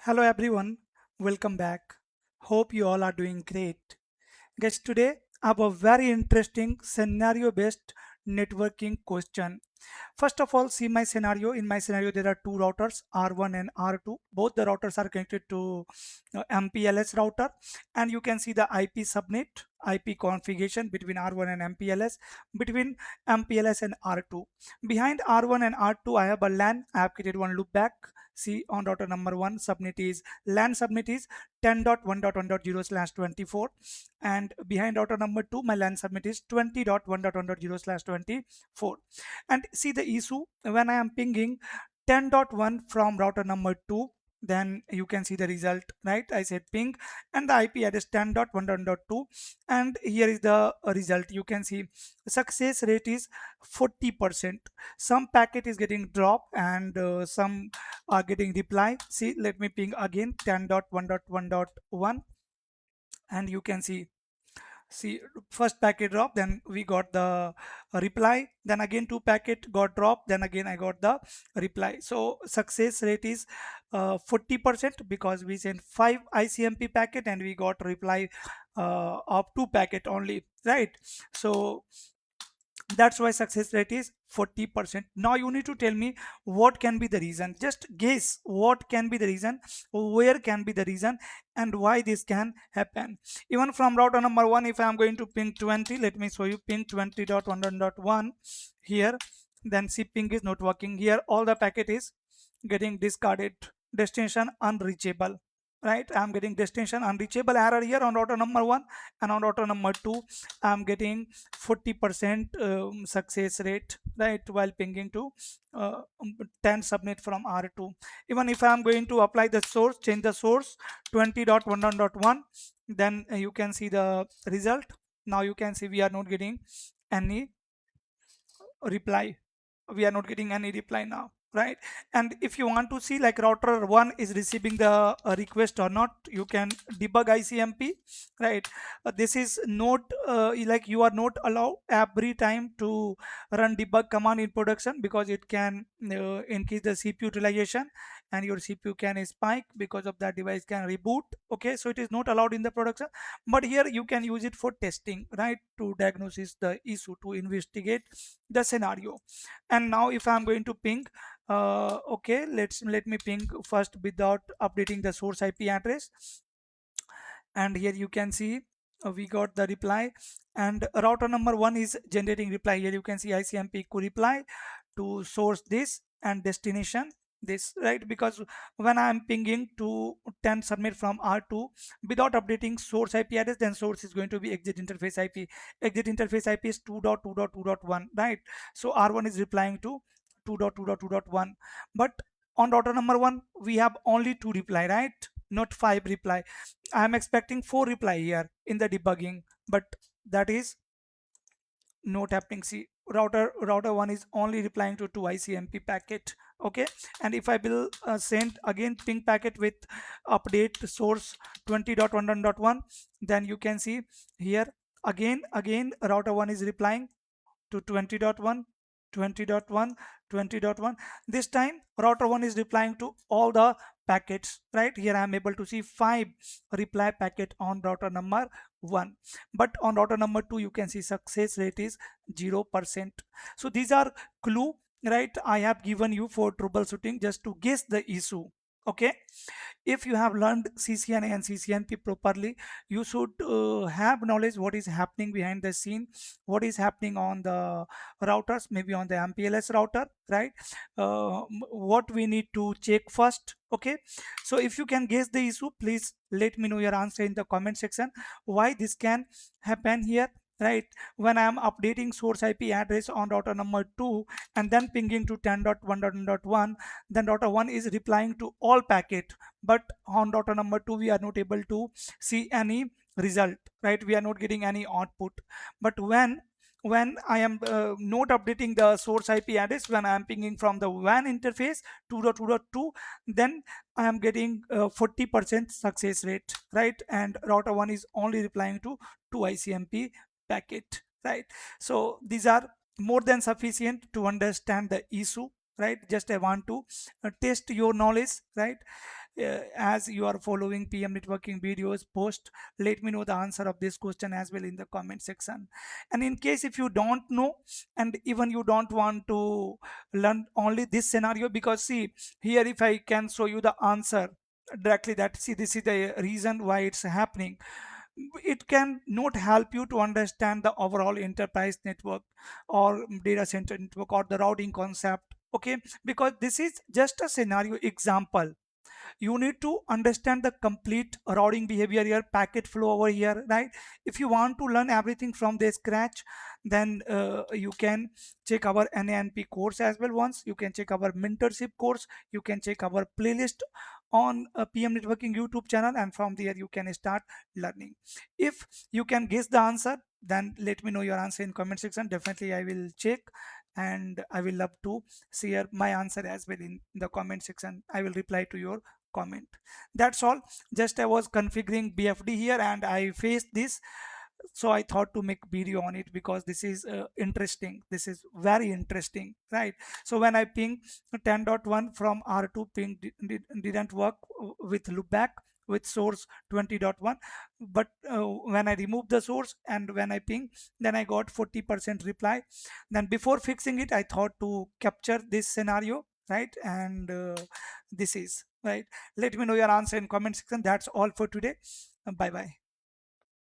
Hello everyone, welcome back. Hope you all are doing great. Guys, today I have a very interesting scenario based networking question. First of all, see my scenario. In my scenario, there are two routers, R1 and R2. Both the routers are connected to MPLS router, and you can see the IP subnet, IP configuration between R1 and MPLS, between MPLS and R2. Behind R1 and R2, I have a LAN. I have created one loopback. See on router number one, subnet is LAN subnet is 10.1.1.0/24, and behind router number two, my LAN subnet is 20.1.1.0/24. And see the issue when I am pinging 10.1 from router number 2, then you can see the result, right? I said ping and the IP address 10.1.2, and here is the result. You can see success rate is 40%. Some packet is getting dropped and some are getting reply. See, let me ping again 10.1.1.1, and you can see first packet drop, then we got the reply, then again two packet got dropped, then again I got the reply. So success rate is 40% because we sent 5 ICMP packet and we got reply of 2 packet only, right? So that's why success rate is 40%. Now you need to tell me what can be the reason. Just guess what can be the reason, where can be the reason, and why this can happen. Even from router number one, if I am going to ping 20, let me show you ping 20.1.1 here, then see ping is not working here. All the packet is getting discarded, destination unreachable, right? I'm getting destination unreachable error here on router number one, and on router number two I'm getting 40% success rate, right, while pinging to 10 subnet from R2. Even if I'm going to apply the source, change the source 20.1.1, then you can see the result. Now you can see we are not getting any reply. We are not getting any reply now, right? And if you want to see like router one is receiving the request or not, you can debug ICMP, right? This is not like you are not allowed every time to run debug command in production, because it can increase the CPU utilization and your CPU can spike. Because of that, device can reboot. Okay, so it is not allowed in the production, but here you can use it for testing, right, to diagnose the issue, to investigate the scenario. And now if I'm going to ping, okay, let me ping first without updating the source IP address, and here you can see we got the reply, and router number one is generating reply. Here you can see ICMP could reply to source this and destination this, right? Because when I'm pinging to 10 submit from R2 without updating source IP address, then source is going to be exit interface IP. Exit interface IP is 2.2.2.1, right? So R1 is replying to 2.2.2.1, but on router number one we have only 2 reply, right? Not 5 reply. I'm expecting 4 reply here in the debugging, but that is not happening. See, router one is only replying to 2 ICMP packet. Okay, and if I will send again ping packet with update source 20.1.1, then you can see here again router one is replying to 20.1, 20.1, 20.1. This time router 1 is replying to all the packets, right? Here I am able to see 5 reply packet on router number 1, but on router number 2 you can see success rate is 0%. So these are clue, right, I have given you for troubleshooting just to guess the issue. Okay, if you have learned CCNA and CCNP properly, you should have knowledge what is happening behind the scene, what is happening on the routers, maybe on the MPLS router, right? What we need to check first. Okay, so if you can guess the issue, please let me know your answer in the comment section, why this can happen here, right? When I am updating source IP address on router number 2 and then pinging to 10.1.1, then router 1 is replying to all packet, but on router number 2 we are not able to see any result, right? We are not getting any output. But when I am not updating the source IP address, when I am pinging from the WAN interface 2.2.2, then I am getting 40% success rate, right? And router 1 is only replying to 2 ICMP packet, right? So these are more than sufficient to understand the issue, right? Just I want to test your knowledge, right? as you are following PM networking videos post, let me know the answer of this question as well in the comment section. And in case if you don't know, and even you don't want to learn only this scenario, because see here, if I can show you the answer directly, that see this is the reason why it's happening, it can not help you to understand the overall enterprise network or data center network or the routing concept. Okay, because this is just a scenario example. You need to understand the complete routing behavior here, packet flow over here, right? If you want to learn everything from the scratch, then you can check our NANP course as well. Once you can check our mentorship course, you can check our playlist on PM networking YouTube channel, and from there you can start learning. If you can guess the answer, then let me know your answer in comment section. Definitely I will check, and I will love to share my answer as well in the comment section. I will reply to your comment. That's all. Just I was configuring BFD here and I faced this, so I thought to make video on it, because this is interesting, this is very interesting, right? So when I ping 10.1 from R2, ping didn't work with loopback with source 20.1, but when I remove the source and when I ping, then I got 40% reply. Then before fixing it, I thought to capture this scenario, right? And this is right. Let me know your answer in comment section. That's all for today. Bye bye.